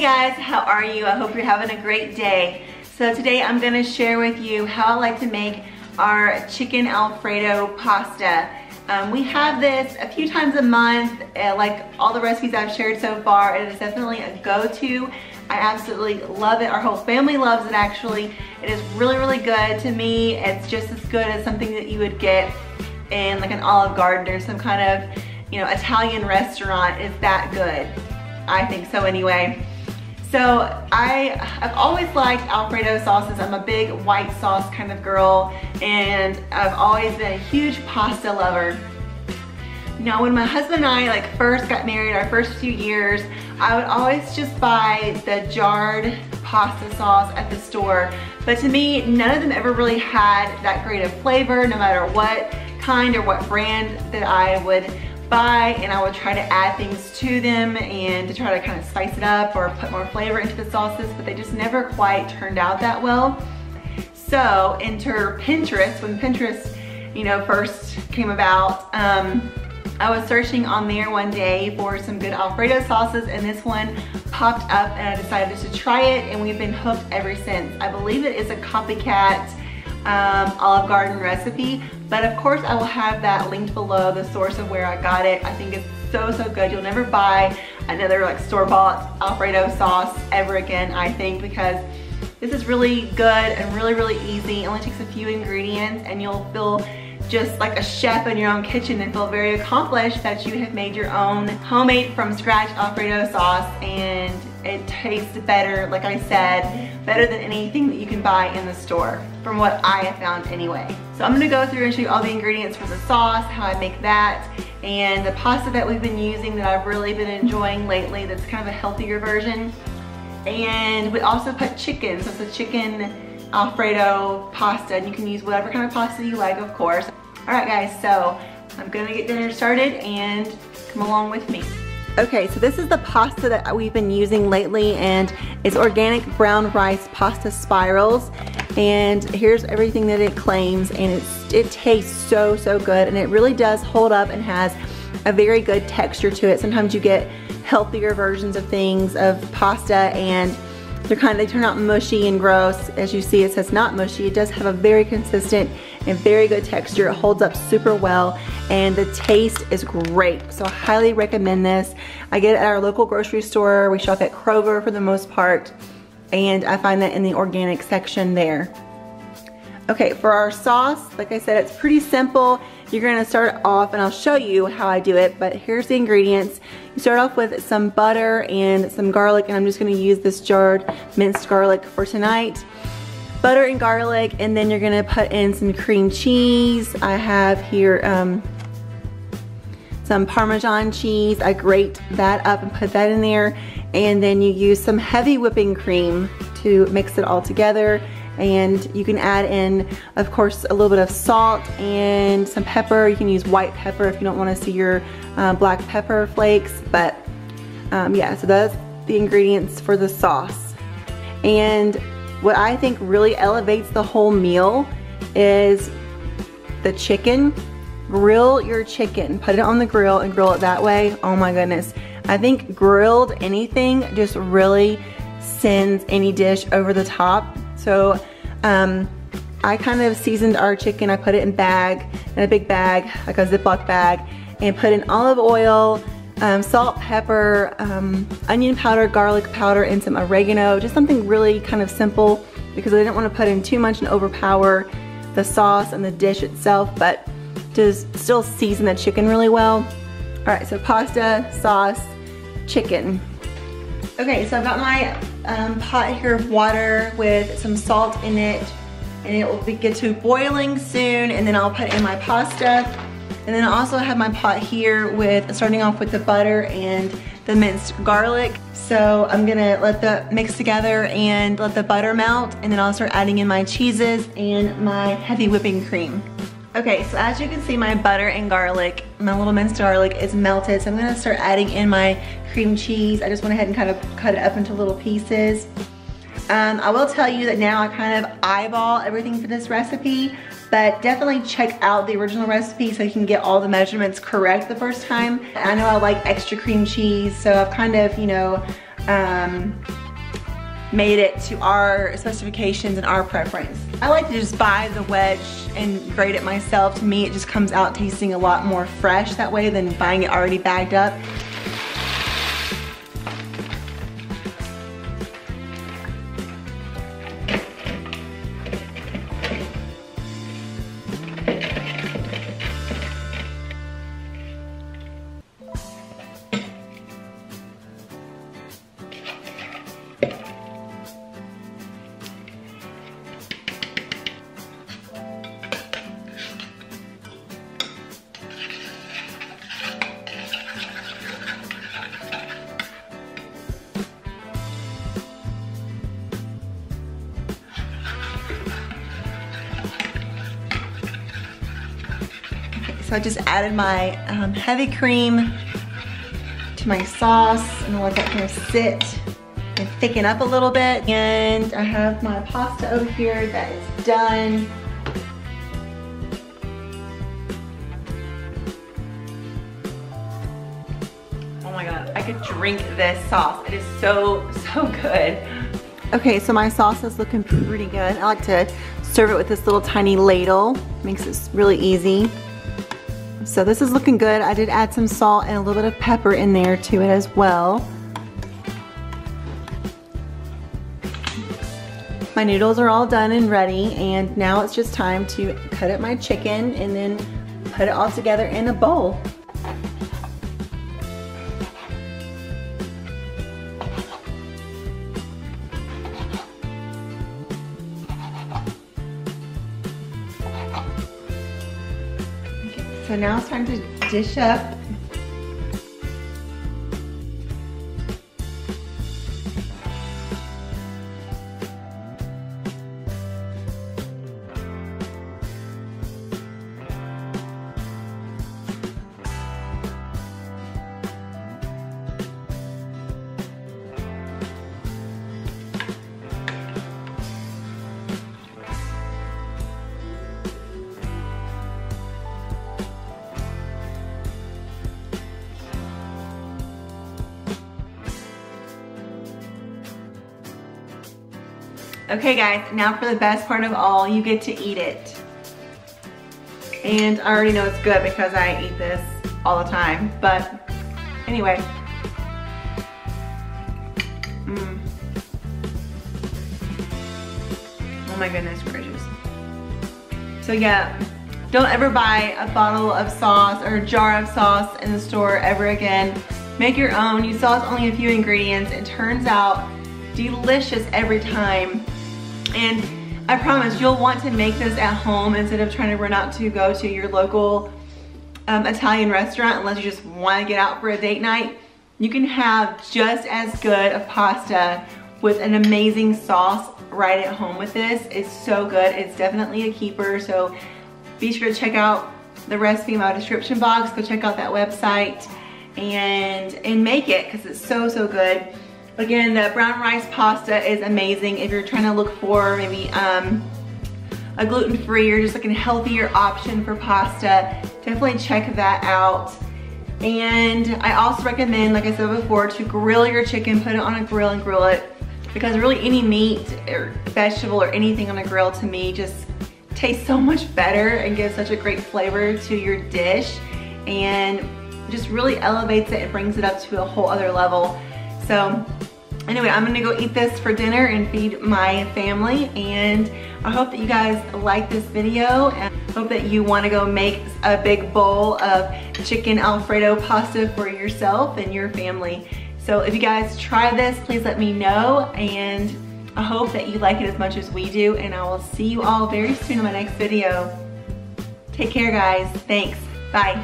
guys, how are you? I hope you're having a great day. So today I'm gonna share with you how I like to make our chicken Alfredo pasta. We have this a few times a month. Like all the recipes I've shared so far, it is definitely a go-to. I absolutely love it. Our whole family loves it actually. It is really, really good. To me, it's just as good as something that you would get in like an Olive Garden or some kind of, you know, Italian restaurant. Is that good? I think so anyway. So I've always liked Alfredo sauces. I'm a big white sauce kind of girl, and I've always been a huge pasta lover. Now when my husband and I first got married, our first few years, I would always just buy the jarred pasta sauce at the store. But to me, none of them ever really had that great of flavor, no matter what kind or what brand that I would buy, and I would try to add things to them and to try to kind of spice it up or put more flavor into the sauces, but they just never quite turned out that well. So enter Pinterest. When Pinterest, you know, first came about, I was searching on there one day for some good Alfredo sauces, and this one popped up and I decided to try it, and we've been hooked ever since. I believe it is a copycat Olive Garden recipe, but of course I will have that linked below, the source of where I got it. I think it's so good. You'll never buy another store-bought Alfredo sauce ever again, I think, because this is really good and really easy. It only takes a few ingredients and you'll feel just like a chef in your own kitchen and feel very accomplished that you have made your own homemade from scratch Alfredo sauce, and it tastes better, like I said, better than anything that you can buy in the store, from what I have found anyway. So I'm gonna go through and show you all the ingredients for the sauce, how I make that, and the pasta that we've been using that I've really been enjoying lately that's kind of a healthier version. And we also put chicken, so it's a chicken Alfredo pasta, and you can use whatever kind of pasta you like, of course. All right guys, so I'm gonna get dinner started and come along with me. Okay, so this is the pasta that we've been using lately, and it's organic brown rice pasta spirals, and here's everything that it claims, and it tastes so good, and it really does hold up and has a very good texture to it. Sometimes you get healthier versions of things, of pasta, and they turn out mushy and gross. As you see, it says not mushy. It does have a very consistent and very good texture. It holds up super well, and the taste is great. So I highly recommend this. I get it at our local grocery store. We shop at Kroger for the most part, and I find that in the organic section there. Okay, for our sauce, like I said, it's pretty simple. You're gonna start off, and I'll show you how I do it, but here's the ingredients. You start off with some butter and some garlic, and I'm just gonna use this jarred minced garlic for tonight. Butter and garlic, and then you're gonna put in some cream cheese. I have here some Parmesan cheese. I grate that up and put that in there, and then you use some heavy whipping cream to mix it all together. And you can add in, of course, a little bit of salt and some pepper. You can use white pepper if you don't want to see your black pepper flakes. But yeah, so that's the ingredients for the sauce. And what I think really elevates the whole meal is the chicken. Grill your chicken. Put it on the grill and grill it that way. Oh my goodness. I think grilled anything just really sends any dish over the top. So I kind of seasoned our chicken. I put it in a big bag, like a Ziploc bag, and put in olive oil, salt, pepper, onion powder, garlic powder, and some oregano. Just something really kind of simple, because I didn't want to put in too much and overpower the sauce and the dish itself, but just still season the chicken really well. All right, so pasta, sauce, chicken. Okay, so I've got my pot here of water with some salt in it, and it will get to boiling soon, and then I'll put in my pasta. And then I also have my pot here with, starting off with the butter and the minced garlic. So I'm gonna let that mix together and let the butter melt, and then I'll start adding in my cheeses and my heavy whipping cream. Okay, so as you can see, my butter and garlic, my little minced garlic is melted, so I'm gonna start adding in my cream cheese. I just went ahead and kind of cut it up into little pieces. I will tell you that now I kind of eyeball everything for this recipe, but definitely check out the original recipe so you can get all the measurements correct the first time. I know I like extra cream cheese, so I've kind of, you know, made it to our specifications and our preference. I like to just buy the wedge and grate it myself. To me, it just comes out tasting a lot more fresh that way than buying it already bagged up. So I just added my heavy cream to my sauce. I'm gonna let that kind of sit and thicken up a little bit. And I have my pasta over here that is done. Oh my God, I could drink this sauce. It is so, so good. Okay, so my sauce is looking pretty good. I like to serve it with this little tiny ladle. Makes this really easy. So this is looking good. I did add some salt and a little bit of pepper in there to it as well. My noodles are all done and ready, and now it's just time to cut up my chicken and then put it all together in a bowl. So now it's time to dish up. Okay guys, now for the best part of all, you get to eat it. And I already know it's good because I eat this all the time, but anyway. Oh my goodness gracious. So yeah, don't ever buy a bottle of sauce or a jar of sauce in the store ever again. Make your own. You saw it's only a few ingredients. It turns out delicious every time. And I promise you'll want to make this at home instead of trying to run out to go to your local Italian restaurant unless you just want to get out for a date night. You can have just as good a pasta with an amazing sauce right at home with this. It's so good. It's definitely a keeper. So be sure to check out the recipe in my description box. Go check out that website and make it because it's so, so good. Again, the brown rice pasta is amazing if you're trying to look for maybe a gluten-free or just like a healthier option for pasta. Definitely check that out. And I also recommend, like I said before, to grill your chicken, put it on a grill and grill it, because really any meat or vegetable or anything on a grill to me just tastes so much better and gives such a great flavor to your dish and just really elevates it and brings it up to a whole other level. So anyway, I'm gonna go eat this for dinner and feed my family, and I hope that you guys like this video and hope that you wanna go make a big bowl of chicken Alfredo pasta for yourself and your family. So if you guys try this, please let me know, and I hope that you like it as much as we do, and I will see you all very soon in my next video. Take care guys, thanks, bye.